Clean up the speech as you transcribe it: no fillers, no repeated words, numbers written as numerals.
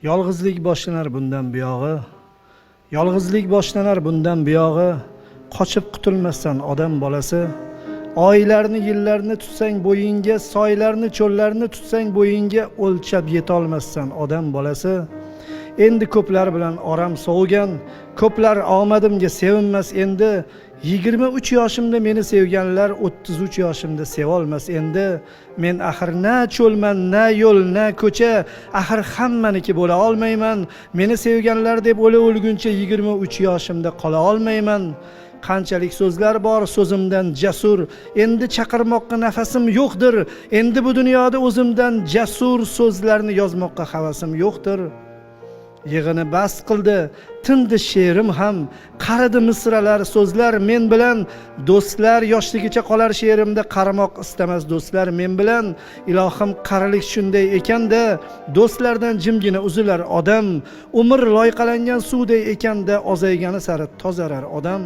Yolg'izlik boshlanar bundan buyog'i. Yolg'izlik boshlanar bundan buyog'i. Qochib qutulmasdan odam bolasi. Oylarni, yillarni tutsang bo'yingga, soylarni, cho'llarni tutsang bo'yingga, o'lchab yetolmasdan odam bolasi. Endi ko'plar bilan oram sovigan, ko'plar omadimga sevinmas endi. 23 yoshimda meni sevganlar 33 yoshimda sevolmas endi. Men axir na cho'lman, na yo'l, na ko'cha, axir hammaniki bo'la olmayman. Meni sevganlar deb o'lguncha 23 yoshimda qola olmayman. Qanchalik so'zlar bor so'zimdan jasur, endi chaqirmoqqa nafasim yo'qdir. Endi bu dunyoda o'zimdan jasur so'zlarni yozmoqqa havasim yo'qdir. Yig'ini bas qildi, tindi she'rim ham, qaridi misralar, so'zlar men bilan. Do'stlar yoshligicha qolar she'rimda, qaramoq istamas do'stlar men bilan. Ilohim qarilik shunday ekanda, do'stlardan jimgina uzilar odam. Umr loyqalangan suvday ekanda, ozaygani sari tozarar odam.